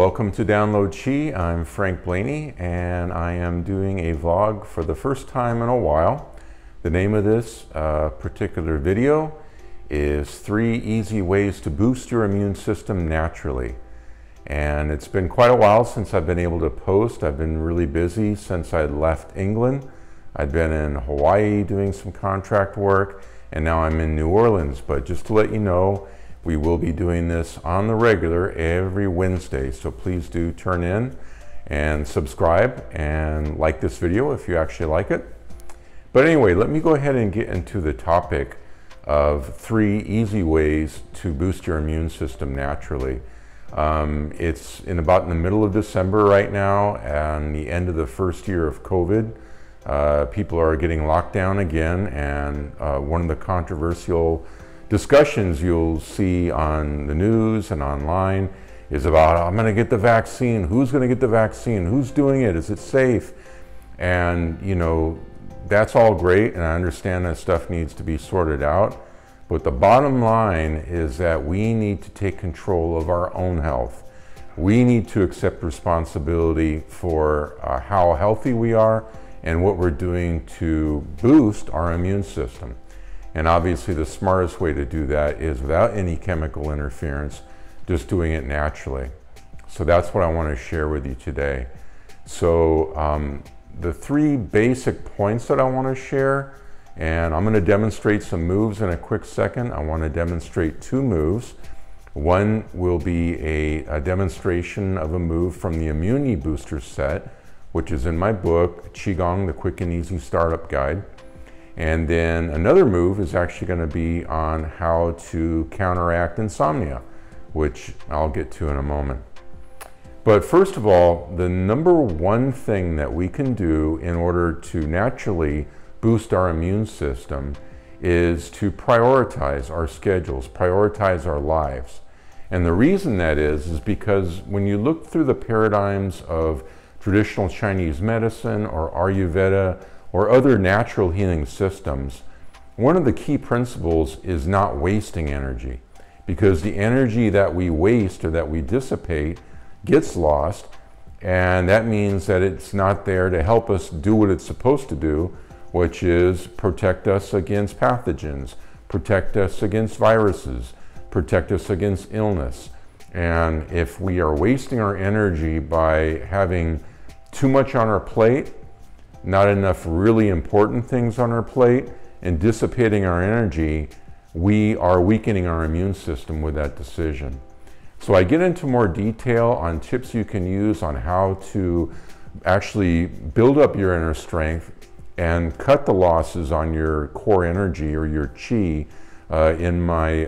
welcome to Download Qi. I'm Frank Blaney and I am doing a vlog for the first time in a while. The name of this particular video is 3 Easy Ways to Boost Your Immune System Naturally. And it's been quite a while since I've been able to post. I've been really busy since I left England. I'd been in Hawaii doing some contract work, and now I'm in New Orleans. But just to let you know, we will be doing this on the regular every Wednesday, so please do turn in and subscribe and like this video if you actually like it. But anyway, let me go ahead and get into the topic of 3 easy ways to boost your immune system naturally. It's about in the middle of December right now, and the end of the first year of COVID. People are getting locked down again, and one of the controversial discussions you'll see on the news and online is about, I'm going to get the vaccine. Who's going to get the vaccine? Who's doing it? Is it safe? And you know, that's all great, and I understand that stuff needs to be sorted out. But the bottom line is that we need to take control of our own health. We need to accept responsibility for how healthy we are and what we're doing to boost our immune system. And obviously the smartest way to do that is without any chemical interference, just doing it naturally. So that's what I want to share with you today. So the 3 basic points that I want to share, and I'm going to demonstrate some moves in a quick second. I want to demonstrate 2 moves. One will be a demonstration of a move from the Immunity Booster set, which is in my book, Qigong, the Quick and Easy Startup Guide. And then another move is actually going to be on how to counteract insomnia, which I'll get to in a moment. But first of all, the number 1 thing that we can do in order to naturally boost our immune system is to prioritize our schedules, prioritize our lives. And the reason that is because when you look through the paradigms of traditional Chinese medicine or Ayurveda or other natural healing systems, one of the key principles is not wasting energy, because the energy that we waste or that we dissipate gets lost, and that means that it's not there to help us do what it's supposed to do, which is protect us against pathogens, protect us against viruses, protect us against illness. And if we are wasting our energy by having too much on our plate, not enough really important things on our plate, and dissipating our energy, we are weakening our immune system with that decision. So I get into more detail on tips you can use on how to actually build up your inner strength and cut the losses on your core energy or your qi in my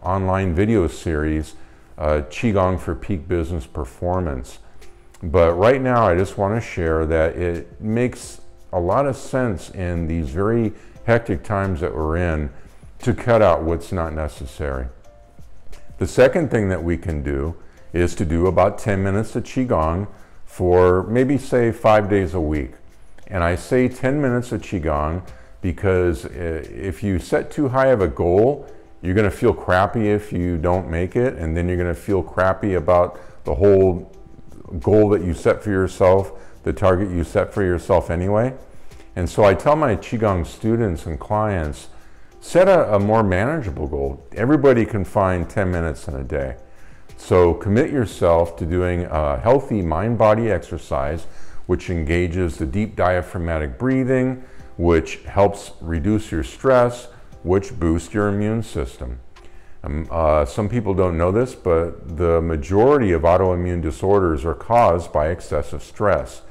online video series, Qigong for Peak Business Performance. But right now I just want to share that it makes a lot of sense in these very hectic times that we're in to cut out what's not necessary. The second thing that we can do is to do about 10 minutes of Qigong for maybe say 5 days a week. And I say 10 minutes of Qigong because if you set too high of a goal, you're going to feel crappy if you don't make it, and then you're going to feel crappy about the whole goal that you set for yourself, the target you set for yourself anyway. And so I tell my Qigong students and clients, set a more manageable goal. Everybody can find 10 minutes in a day. So commit yourself to doing a healthy mind-body exercise, which engages the deep diaphragmatic breathing, which helps reduce your stress, which boosts your immune system. Some people don't know this, but the majority of autoimmune disorders are caused by excessive stress.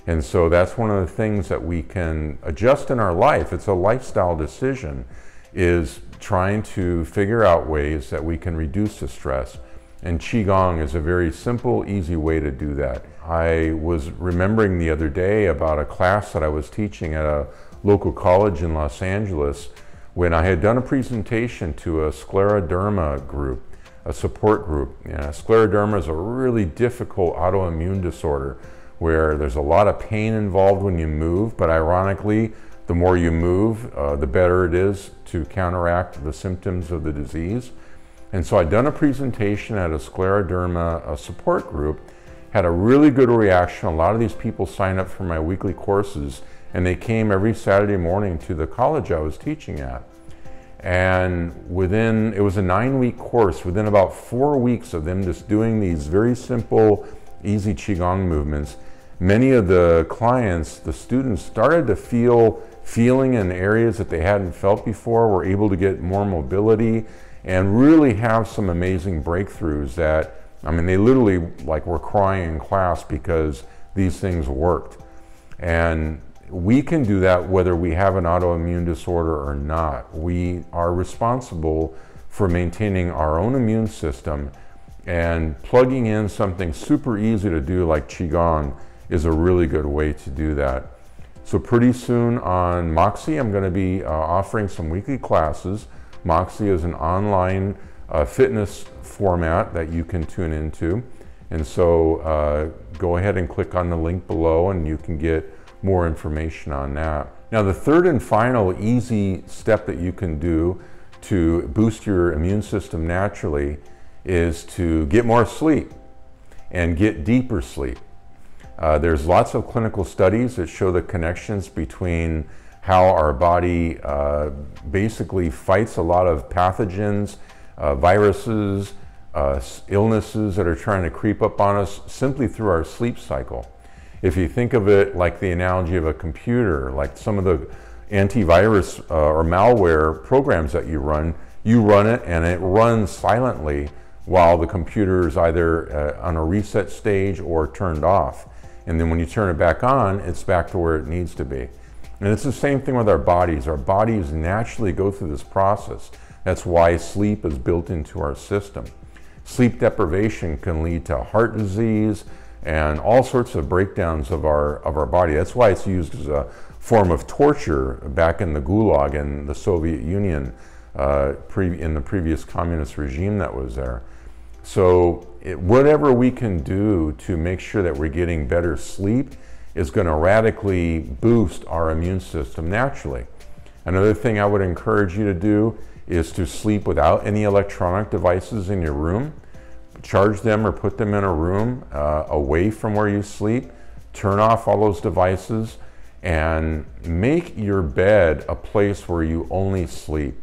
And so that's one of the things that we can adjust in our life. It's a lifestyle decision, is trying to figure out ways that we can reduce the stress. And Qigong is a very simple, easy way to do that. I was remembering the other day about a class that I was teaching at a local college in Los Angeles, when I had done a presentation to a scleroderma group, a support group. Scleroderma is a really difficult autoimmune disorder where there's a lot of pain involved when you move, but ironically, the more you move, the better it is to counteract the symptoms of the disease. And so I'd done a presentation at a scleroderma support group, had a really good reaction. A lot of these people signed up for my weekly courses, and they came every Saturday morning to the college I was teaching at. And it was a 9-week course, within about 4 weeks of them just doing these very simple, easy Qigong movements, many of the clients, the students, started to feeling in areas that they hadn't felt before, were able to get more mobility and really have some amazing breakthroughs that, I mean, they literally were crying in class because these things worked. And we can do that whether we have an autoimmune disorder or not. We are responsible for maintaining our own immune system, and plugging in something super easy to do like Qigong is a really good way to do that. So pretty soon on Moxie, I'm going to be offering some weekly classes. Moxie is an online fitness format that you can tune into. And so go ahead and click on the link below and you can get more information on that. Now, the third and final easy step that you can do to boost your immune system naturally is to get more sleep and get deeper sleep. There's lots of clinical studies that show the connections between how our body basically fights a lot of pathogens, viruses, illnesses that are trying to creep up on us simply through our sleep cycle. If you think of it like the analogy of a computer, like some of the antivirus or malware programs that you run it and it runs silently while the computer is either on a reset stage or turned off. And then when you turn it back on, it's back to where it needs to be. And it's the same thing with our bodies. Our bodies naturally go through this process. That's why sleep is built into our system. Sleep deprivation can lead to heart disease and all sorts of breakdowns of our body. That's why it's used as a form of torture back in the Gulag in the Soviet Union, in the previous communist regime that was there. So whatever we can do to make sure that we're getting better sleep is going to radically boost our immune system naturally. Another thing I would encourage you to do is to sleep without any electronic devices in your room. Charge them or put them in a room away from where you sleep. Turn off all those devices and make your bed a place where you only sleep.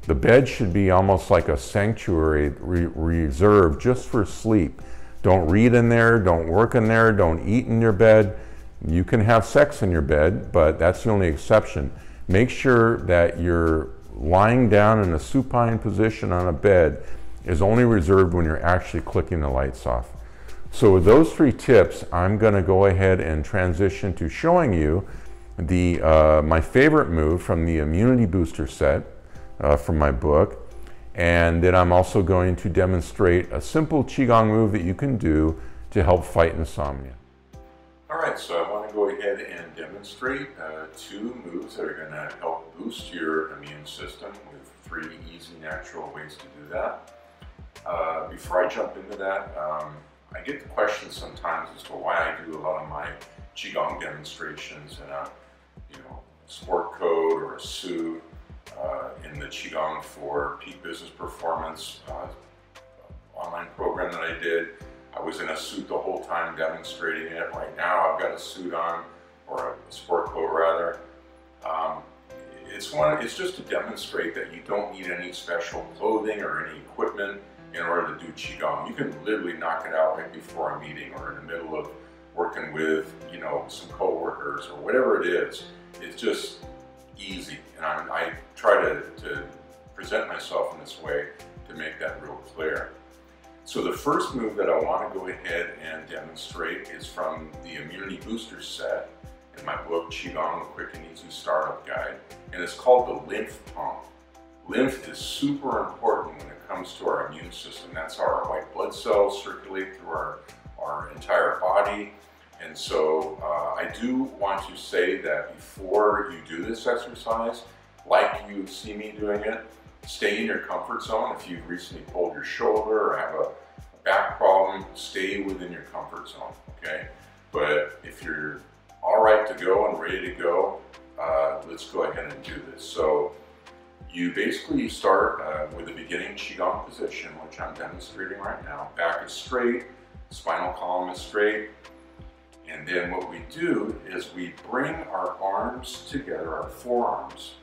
The bed should be almost like a sanctuary reserved just for sleep. Don't read in there, don't work in there, don't eat in your bed. You can have sex in your bed, but that's the only exception. Make sure that you're lying down in a supine position on a bed is only reserved when you're actually clicking the lights off. So with those 3 tips, I'm going to go ahead and transition to showing you my favorite move from the Immunity Booster set from my book. And then I'm also going to demonstrate a simple Qigong move that you can do to help fight insomnia. All right, so I want to go ahead and demonstrate 2 moves that are going to help boost your immune system with 3 easy, natural ways to do that. Before I jump into that, I get the question sometimes as to why I do a lot of my Qigong demonstrations in a sport coat or a suit. In the Qigong for Peak Business Performance online program that I did, I was in a suit the whole time demonstrating it. Right now I've got a suit on, or a sport coat rather. It's just to demonstrate that you don't need any special clothing or any equipment in order to do Qigong. You can literally knock it out right before a meeting or in the middle of working with some co-workers or whatever it is. It's just easy, and I try to present myself in this way to make that real clear. So the first move that I want to go ahead and demonstrate is from the Immunity Booster set in my book, Qigong, a Quick and Easy Startup Guide, and it's called the lymph pump. Lymph is super important when it comes to our immune system. That's how our white blood cells circulate through our entire body. And so I do want to say that before you do this exercise, like you see me doing it, stay in your comfort zone. If you've recently pulled your shoulder or have a back problem, stay within your comfort zone, okay? But if you're all right to go and ready to go, let's go ahead and do this. So You basically start with the beginning Qigong position, which I'm demonstrating right now. Back is straight, spinal column is straight. And then what we do is we bring our arms together, our forearms,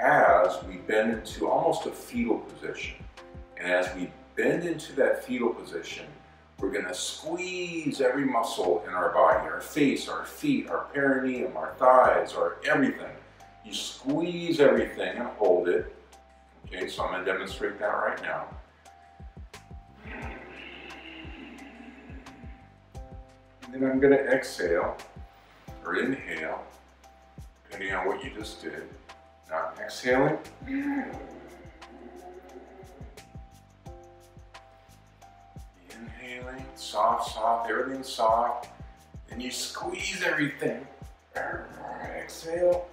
as we bend into almost a fetal position. And as we bend into that fetal position, we're going to squeeze every muscle in our body, our face, our feet, our perineum, our thighs, our everything. You squeeze everything and hold it. Okay, so I'm going to demonstrate that right now. And then I'm going to exhale or inhale, depending on what you just did. Now I'm exhaling. Inhaling, soft, soft, everything's soft. Then you squeeze everything. Exhale.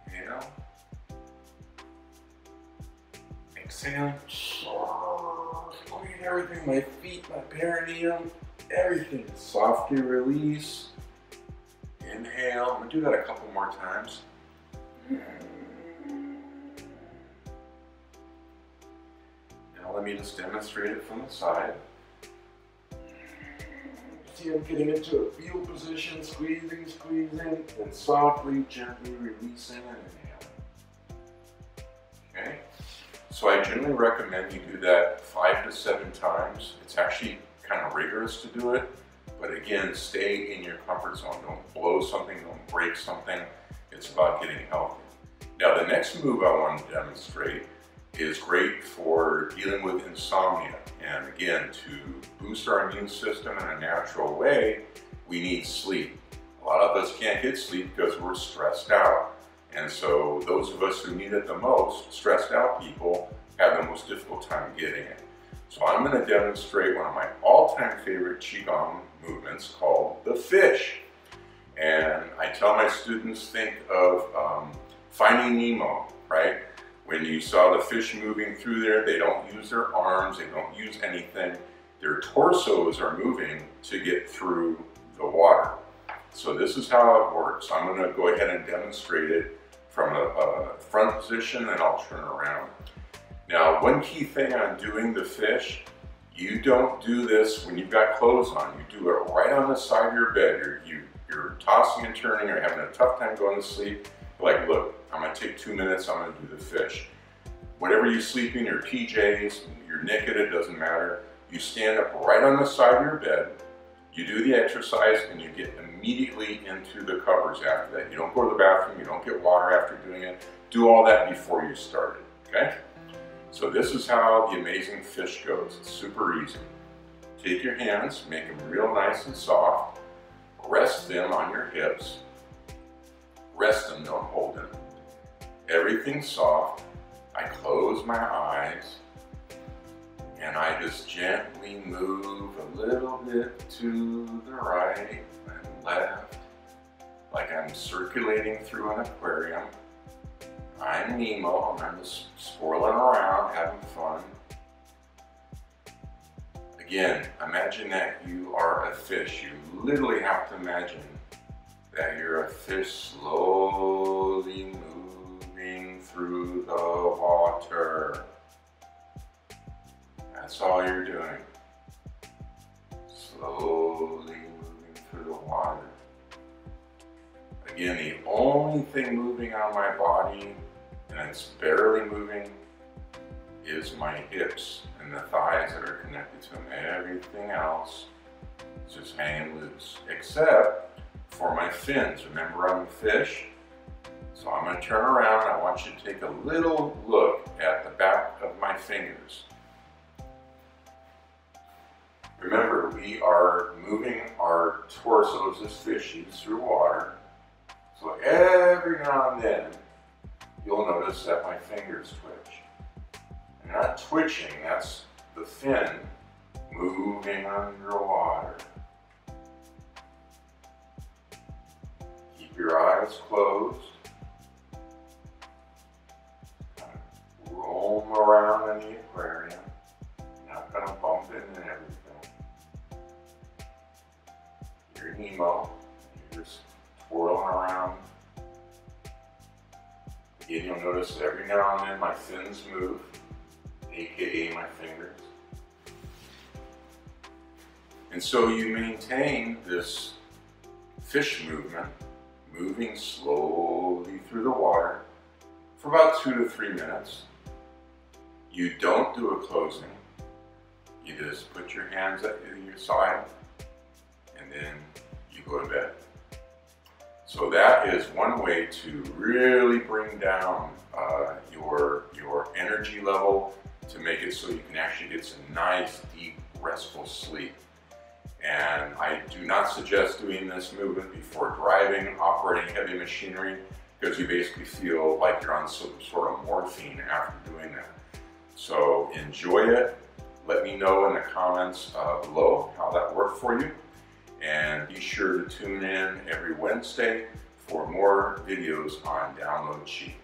Inhale. Exhaling. Squeeze everything, my feet, my perineum, everything. Softly release. Inhale. I'm going to do that a couple more times. Now let me just demonstrate it from the side. See, I'm getting into a fetal position, squeezing, squeezing, and softly, gently releasing and inhaling. Okay? So I generally recommend you do that 5 to 7 times. It's actually kind of rigorous to do it, but again, stay in your comfort zone. Don't blow something, don't break something. It's about getting healthy. Now the next move I want to demonstrate is great for dealing with insomnia. And again, to boost our immune system in a natural way, we need sleep. A lot of us can't get sleep because we're stressed out. And so those of us who need it the most, stressed out people, have the most difficult time getting it. So I'm going to demonstrate one of my all-time favorite Qigong movements called the fish. And I tell my students, think of Finding Nemo, right? When you saw the fish moving through there, they don't use their arms, they don't use anything. Their torsos are moving to get through the water. So this is how it works. I'm going to go ahead and demonstrate it from a front position, and I'll turn around. Now, one key thing on doing the fish, you don't do this when you've got clothes on. You do it right on the side of your bed. You're tossing and turning, or having a tough time going to sleep. Like, look, I'm going to take 2 minutes, I'm going to do the fish. Whatever you sleep in, your PJs, you're naked, it doesn't matter. You stand up right on the side of your bed, you do the exercise, and you get immediately into the covers after that. You don't go to the bathroom, you don't get water after doing it. Do all that before you start it, okay? So this is how the amazing fish goes. It's super easy. Take your hands, make them real nice and soft, rest them on your hips. Rest them, don't hold them. Everything's soft. I close my eyes and I just gently move a little bit to the right and left, like I'm circulating through an aquarium. I'm Nemo and I'm just swirling around, having fun. Again, imagine that you are a fish. You literally have to imagine that you're a fish slowly moving through the water. That's all you're doing. Slowly moving through the water. Again, the only thing moving on my body, and it's barely moving, is my hips and the thighs that are connected to them. Everything else is just hanging loose, except for my fins. Remember, I'm a fish. So I'm going to turn around. I want you to take a little look at the back of my fingers. Remember, we are moving our torsos as fishies through water. So every now and then, you'll notice that my fingers twitch. I'm not twitching, that's the fin moving underwater. Keep your eyes closed. Roam around in the aquarium. You're not going to bump into everything. You're Nemo. You're just twirling around. Again, you'll notice that every now and then my fins move, aka my fingers. And so you maintain this fish movement, moving slowly through the water for about 2 to 3 minutes. You don't do a closing. You just put your hands at your side and then you go to bed. So that is one way to really bring down your energy level to make it so you can actually get some nice, deep, restful sleep. And I do not suggest doing this movement before driving, operating heavy machinery, because you basically feel like you're on some sort of morphine after doing that. So enjoy it. Let me know in the comments below how that worked for you. And be sure to tune in every Wednesday for more videos on Download Qi.